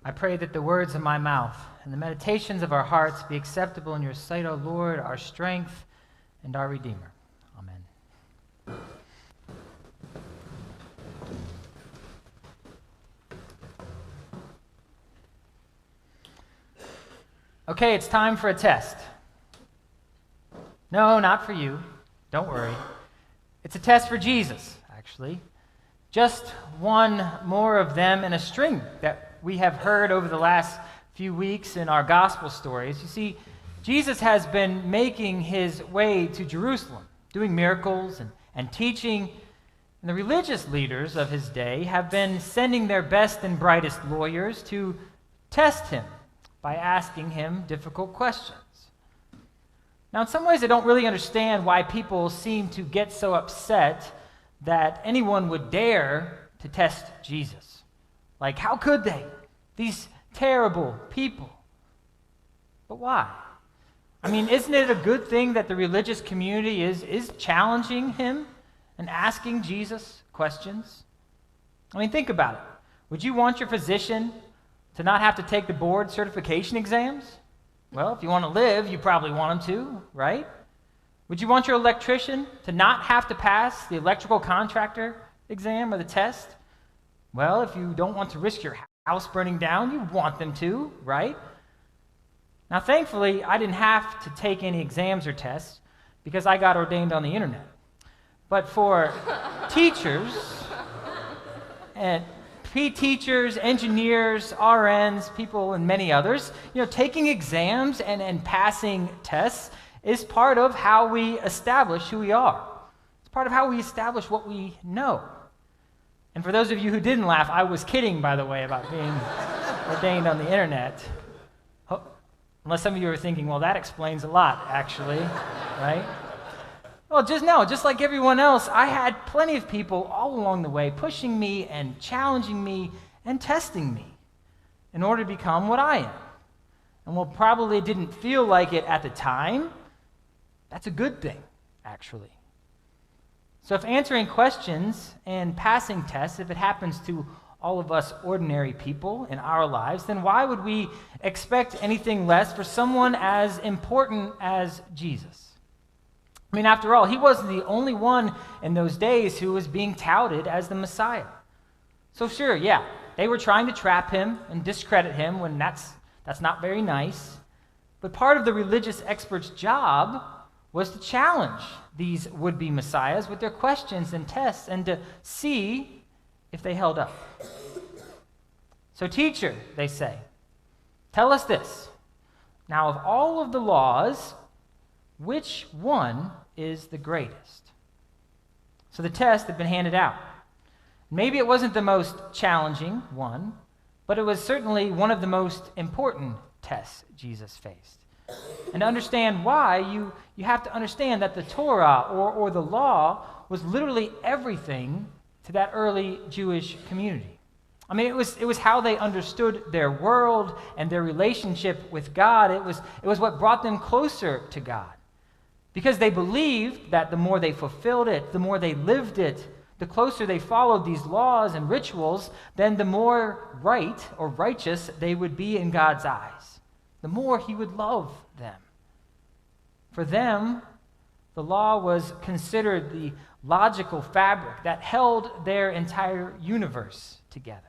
I pray that the words of my mouth and the meditations of our hearts be acceptable in your sight, O Lord, our strength and our Redeemer. Amen. Okay, it's time for a test. No, not for you. Don't worry. It's a test for Jesus, actually. Just one more of them in a string that we have heard over the last few weeks in our gospel stories. You see, Jesus has been making his way to Jerusalem, doing miracles and teaching. And the religious leaders of his day have been sending their best and brightest lawyers to test him by asking him difficult questions. Now, in some ways, I don't really understand why people seem to get so upset that anyone would dare to test Jesus. Like, how could they? These terrible people. But why? I mean, isn't it a good thing that the religious community is challenging him and asking Jesus questions? I mean, think about it. Would you want your physician to not have to take the board certification exams? Well, if you want to live, you probably want him to, right? Would you want your electrician to not have to pass the electrical contractor exam or the test? Well, if you don't want to risk your house burning down, you want them to, right? Now, thankfully, I didn't have to take any exams or tests because I got ordained on the internet. But for teachers, engineers, RNs, people, and many others, taking exams and passing tests is part of how we establish who we are. It's part of how we establish what we know. And for those of you who didn't laugh, I was kidding, by the way, about being ordained on the internet. Unless some of you are thinking, well, that explains a lot, actually, right? Well, just like everyone else, I had plenty of people all along the way pushing me and challenging me and testing me in order to become what I am. And while probably didn't feel like it at the time, that's a good thing, actually. So if answering questions and passing tests, if it happens to all of us ordinary people in our lives, then why would we expect anything less for someone as important as Jesus? I mean, after all, he wasn't the only one in those days who was being touted as the Messiah. So sure, yeah, they were trying to trap him and discredit him when that's not very nice. But part of the religious expert's job was to challenge these would-be messiahs with their questions and tests and to see if they held up. So, teacher, they say, tell us this. Now, of all of the laws, which one is the greatest? So the test had been handed out. Maybe it wasn't the most challenging one, but it was certainly one of the most important tests Jesus faced. And to understand why, you have to understand that the Torah, or the law, was literally everything to that early Jewish community. I mean, it was how they understood their world and their relationship with God. It was what brought them closer to God. Because they believed that the more they fulfilled it, the more they lived it, the closer they followed these laws and rituals, then the more right or righteous they would be in God's eyes. The more he would love them. For them, the law was considered the logical fabric that held their entire universe together.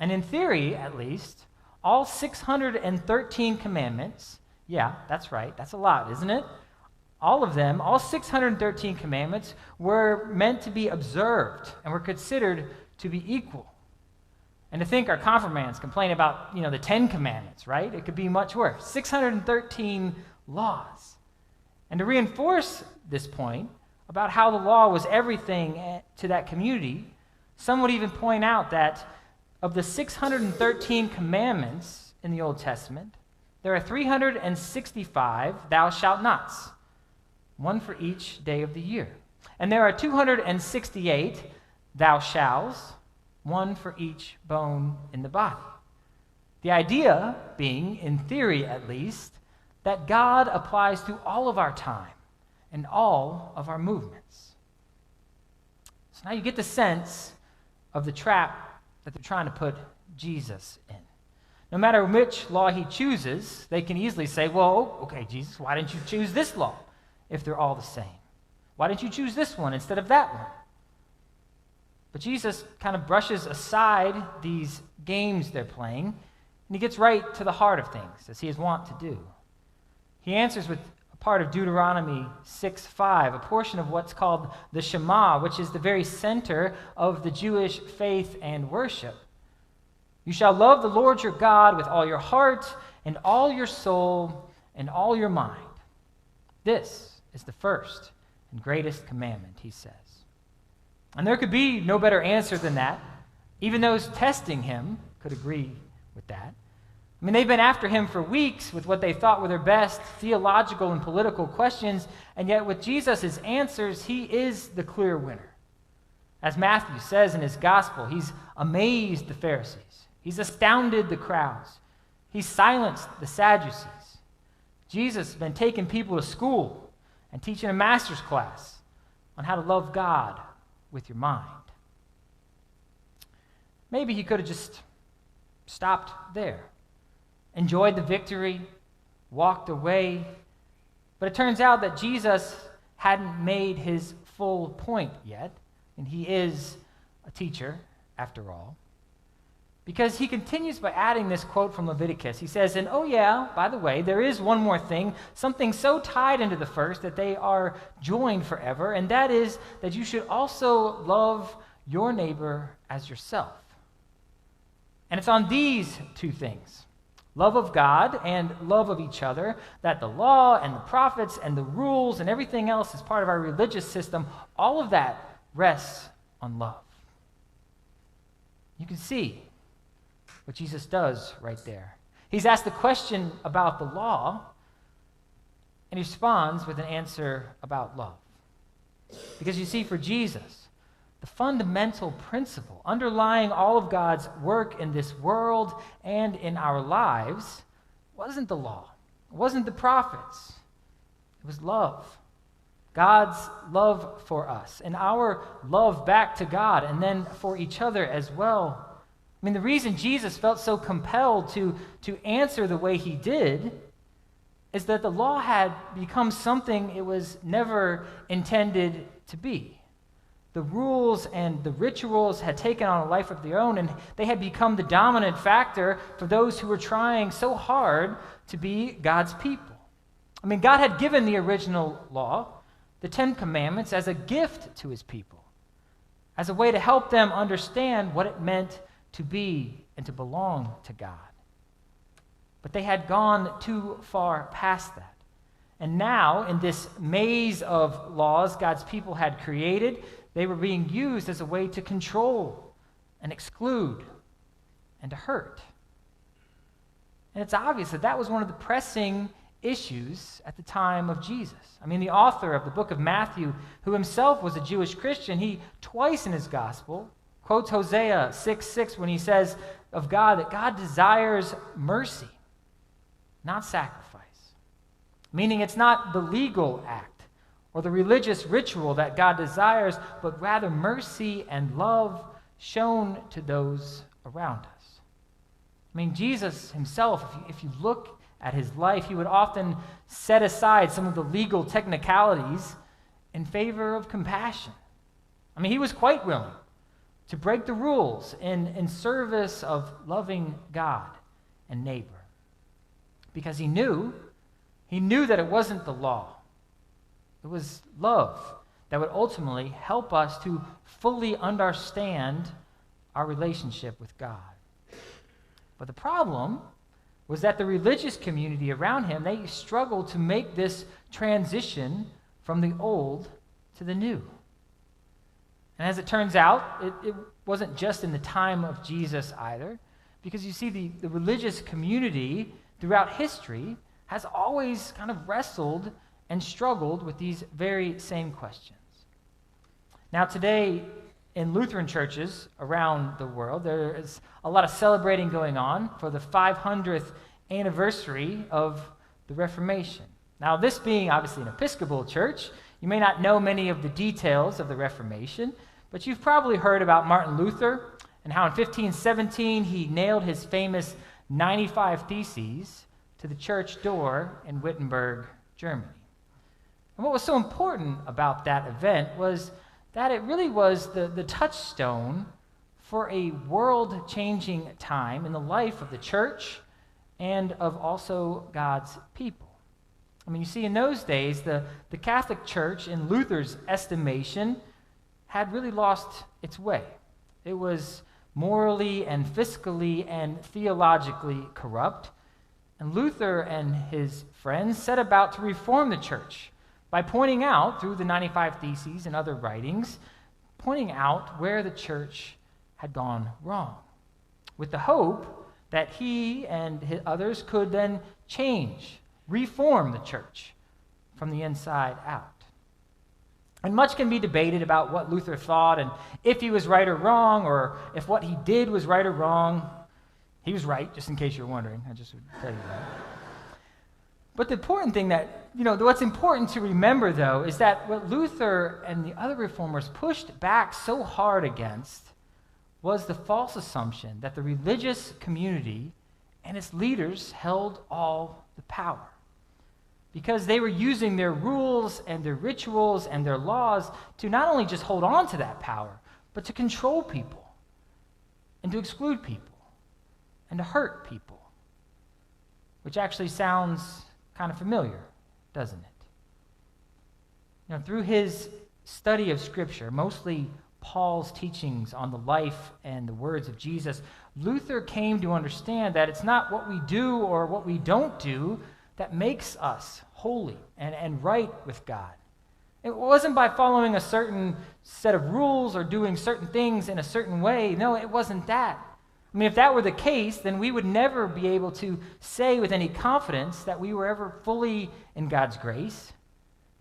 And in theory, at least, all 613 commandments, yeah, that's right, that's a lot, isn't it? All of them, all 613 commandments, were meant to be observed and were considered to be equal. And to think our confirmands complain about, the 10 commandments, right? It could be much worse. 613 laws. And to reinforce this point about how the law was everything to that community, some would even point out that of the 613 commandments in the Old Testament, there are 365 thou shalt nots, one for each day of the year. And there are 268 thou shalls, one for each bone in the body. The idea being, in theory at least, that God applies to all of our time and all of our movements. So now you get the sense of the trap that they're trying to put Jesus in. No matter which law he chooses, they can easily say, well, okay, Jesus, why didn't you choose this law if they're all the same? Why didn't you choose this one instead of that one? But Jesus kind of brushes aside these games they're playing, and he gets right to the heart of things, as he is wont to do. He answers with a part of Deuteronomy 6:5, a portion of what's called the Shema, which is the very center of the Jewish faith and worship. You shall love the Lord your God with all your heart and all your soul and all your mind. This is the first and greatest commandment, he says. And there could be no better answer than that. Even those testing him could agree with that. I mean, they've been after him for weeks with what they thought were their best theological and political questions, and yet with Jesus' answers, he is the clear winner. As Matthew says in his gospel, he's amazed the Pharisees. He's astounded the crowds. He's silenced the Sadducees. Jesus has been taking people to school and teaching a master's class on how to love God with your mind. Maybe he could have just stopped there, enjoyed the victory, walked away. But it turns out that Jesus hadn't made his full point yet, and he is a teacher after all. Because he continues by adding this quote from Leviticus. He says, and oh yeah, by the way, there is one more thing, something so tied into the first that they are joined forever, and that is that you should also love your neighbor as yourself. And it's on these two things, love of God and love of each other, that the law and the prophets and the rules and everything else as part of our religious system, all of that rests on love. You can see what Jesus does right there. He's asked the question about the law, and he responds with an answer about love. Because you see, for Jesus, the fundamental principle underlying all of God's work in this world and in our lives wasn't the law, it wasn't the prophets, it was love. God's love for us, and our love back to God, and then for each other as well. I mean, the reason Jesus felt so compelled to answer the way he did is that the law had become something it was never intended to be. The rules and the rituals had taken on a life of their own, and they had become the dominant factor for those who were trying so hard to be God's people. I mean, God had given the original law, the 10 Commandments, as a gift to his people, as a way to help them understand what it meant to be and to belong to God. But they had gone too far past that. And now, in this maze of laws God's people had created, they were being used as a way to control and exclude and to hurt. And it's obvious that that was one of the pressing issues at the time of Jesus. I mean, the author of the book of Matthew, who himself was a Jewish Christian, he twice in his gospel quotes Hosea 6:6 when he says of God that God desires mercy, not sacrifice. Meaning it's not the legal act or the religious ritual that God desires, but rather mercy and love shown to those around us. I mean, Jesus himself, if you look at his life, he would often set aside some of the legal technicalities in favor of compassion. I mean, he was quite willing to break the rules in service of loving God and neighbor. Because he knew that it wasn't the law. It was love that would ultimately help us to fully understand our relationship with God. But the problem was that the religious community around him, they struggled to make this transition from the old to the new. And as it turns out, it wasn't just in the time of Jesus either, because you see the religious community throughout history has always kind of wrestled and struggled with these very same questions. Now today, in Lutheran churches around the world, there is a lot of celebrating going on for the 500th anniversary of the Reformation. Now, this being obviously an Episcopal church, you may not know many of the details of the Reformation, but you've probably heard about Martin Luther and how in 1517 he nailed his famous 95 Theses to the church door in Wittenberg, Germany. And what was so important about that event was that it really was the touchstone for a world-changing time in the life of the church and of also God's people. I mean, you see, in those days, the Catholic Church, in Luther's estimation, had really lost its way. It was morally and fiscally and theologically corrupt. And Luther and his friends set about to reform the church by pointing out, through the 95 Theses and other writings, pointing out where the church had gone wrong, with the hope that he and others could then change, reform the church from the inside out. And much can be debated about what Luther thought and if he was right or wrong, or if what he did was right or wrong. He was right, just in case you're wondering. I just would tell you that. But the important thing what's important to remember, though, is that what Luther and the other reformers pushed back so hard against was the false assumption that the religious community and its leaders held all the power, because they were using their rules and their rituals and their laws to not only just hold on to that power, but to control people and to exclude people and to hurt people, which actually sounds kind of familiar, doesn't it? Through his study of Scripture, mostly Paul's teachings on the life and the words of Jesus, Luther came to understand that it's not what we do or what we don't do that makes us holy and right with God. It wasn't by following a certain set of rules or doing certain things in a certain way. No, it wasn't that. I mean, if that were the case, then we would never be able to say with any confidence that we were ever fully in God's grace.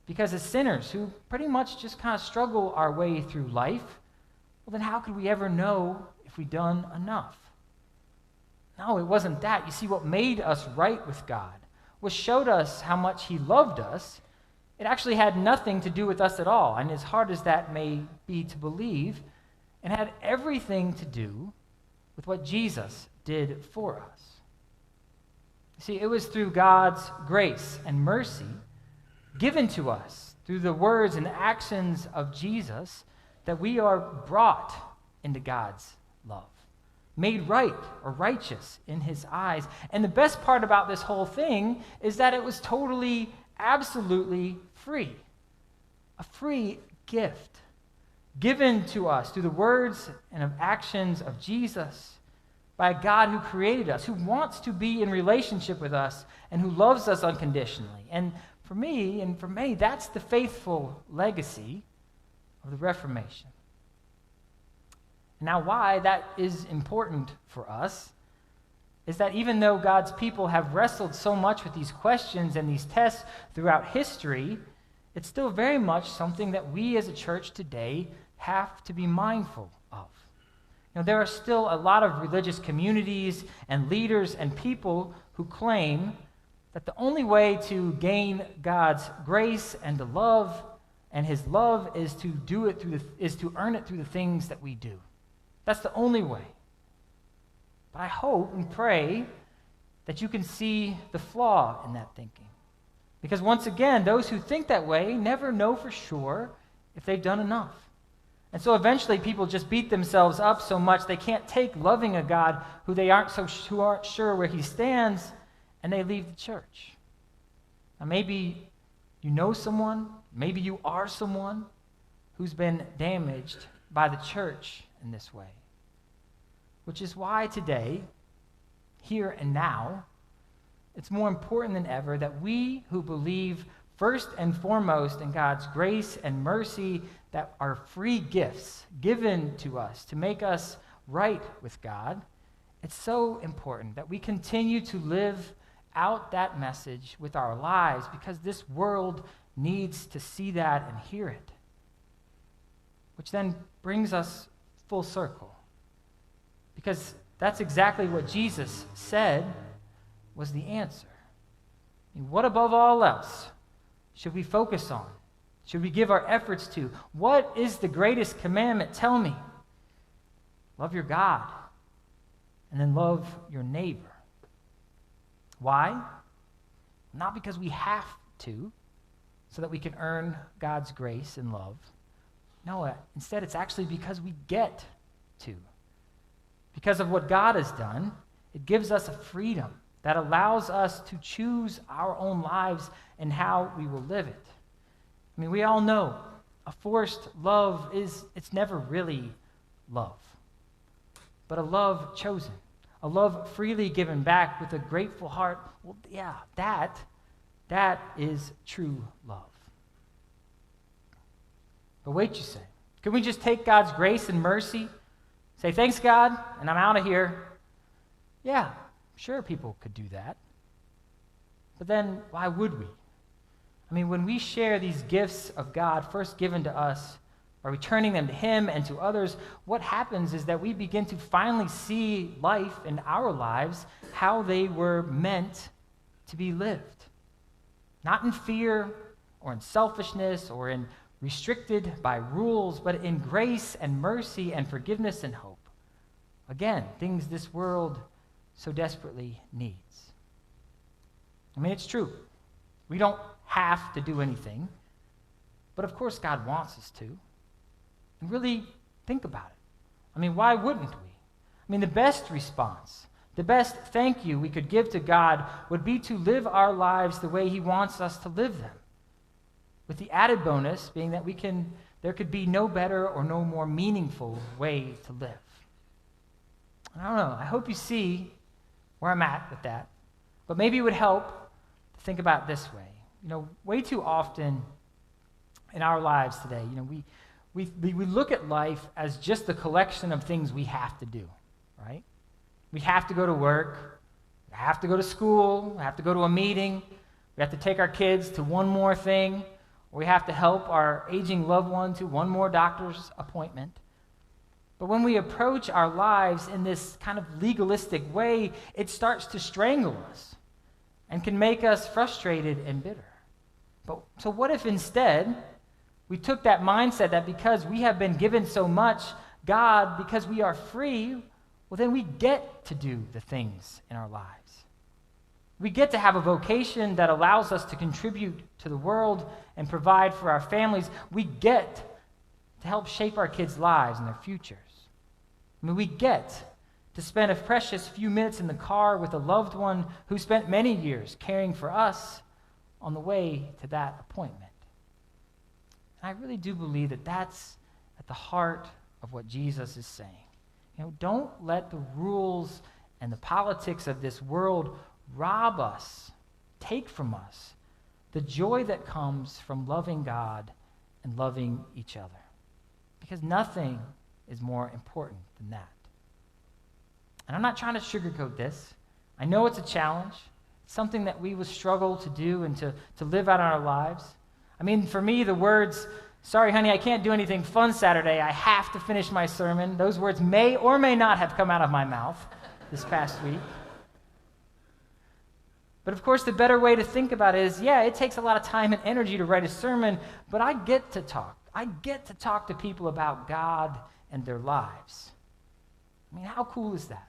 Because as sinners who pretty much just kind of struggle our way through life, well, then how could we ever know if we've done enough? No, it wasn't that. You see, what made us right with God, what showed us how much he loved us, it actually had nothing to do with us at all. And as hard as that may be to believe, it had everything to do with what Jesus did for us. You see, it was through God's grace and mercy given to us through the words and actions of Jesus that we are brought into God's love, made right or righteous in his eyes. And the best part about this whole thing is that it was totally, absolutely free. A free gift given to us through the words and of actions of Jesus by a God who created us, who wants to be in relationship with us, and who loves us unconditionally. And for me, that's the faithful legacy of the Reformation. Now, why that is important for us is that even though God's people have wrestled so much with these questions and these tests throughout history, it's still very much something that we as a church today have to be mindful of. There are still a lot of religious communities and leaders and people who claim that the only way to gain God's grace and to love and his love is to earn it through the things that we do. That's the only way. But I hope and pray that you can see the flaw in that thinking. Because once again, those who think that way never know for sure if they've done enough. And so eventually people just beat themselves up so much they can't take loving a God who aren't sure where he stands, and they leave the church. Now maybe you know someone, maybe you are someone who's been damaged by the church in this way. Which is why today, here and now, it's more important than ever that we who believe first and foremost in God's grace and mercy that are free gifts given to us to make us right with God, it's so important that we continue to live out that message with our lives, because this world needs to see that and hear it. Which then brings us full circle. Because that's exactly what Jesus said was the answer. What above all else should we focus on? Should we give our efforts to? What is the greatest commandment? Tell me. Love your God, and then love your neighbor. Why? Not because we have to, so that we can earn God's grace and love. No, instead it's actually because we get to. Because of what God has done, it gives us a freedom that allows us to choose our own lives and how we will live it. I mean, we all know a forced love it's never really love, but a love chosen, a love freely given back with a grateful heart. Well, yeah, that is true love. But wait, you say, can we just take God's grace and mercy, say, thanks, God, and I'm out of here? Yeah, sure, people could do that. But then why would we? I mean, when we share these gifts of God first given to us, by returning them to Him and to others, what happens is that we begin to finally see life in our lives how they were meant to be lived. Not in fear or in selfishness or in restricted by rules, but in grace and mercy and forgiveness and hope. Again, things this world so desperately needs. I mean, it's true. We don't have to do anything, but of course God wants us to. And really think about it. I mean, why wouldn't we? I mean, the best response, the best thank you we could give to God would be to live our lives the way He wants us to live them. With the added bonus being that there could be no better or no more meaningful way to live. I don't know, I hope you see where I'm at with that. But maybe it would help to think about it this way. You know, way too often in our lives today, you know, we look at life as just the collection of things we have to do, right? We have to go to work, we have to go to school, we have to go to a meeting, we have to take our kids to one more thing, or we have to help our aging loved one to one more doctor's appointment. But when we approach our lives in this kind of legalistic way, it starts to strangle us and can make us frustrated and bitter. So what if instead we took that mindset that because we have been given so much, God, because we are free, well, then we get to do the things in our lives. We get to have a vocation that allows us to contribute to the world and provide for our families. We get to help shape our kids' lives and their futures. I mean, we get to spend a precious few minutes in the car with a loved one who spent many years caring for us on the way to that appointment. And I really do believe that that's at the heart of what Jesus is saying. You know, don't let the rules and the politics of this world rob us, take from us, the joy that comes from loving God and loving each other. Because nothing is more important than that. And I'm not trying to sugarcoat this. I know it's a challenge. It's something that we will struggle to do and to live out in our lives. I mean, for me, the words, sorry, honey, I can't do anything fun Saturday. I have to finish my sermon. Those words may or may not have come out of my mouth this past week. But of course, the better way to think about it is, yeah, it takes a lot of time and energy to write a sermon, but I get to talk. I get to talk to people about God and their lives. I mean, how cool is that,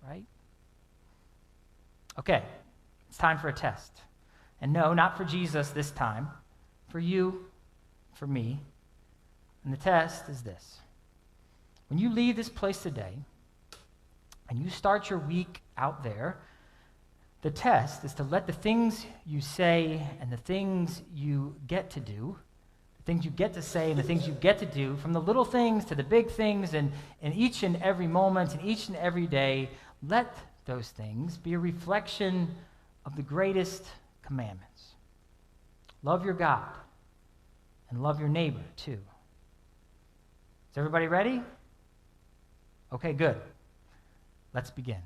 right? Okay, it's time for a test. And no, not for Jesus this time. For you, for me. And the test is this. When you leave this place today and you start your week out there, the test is to let the things you say and the things you get to do, the things you get to say and the things you get to do, from the little things to the big things and in each and every moment and each and every day, let those things be a reflection of the greatest commandments. Love your God and love your neighbor too. Is everybody ready? Okay, good. Let's begin.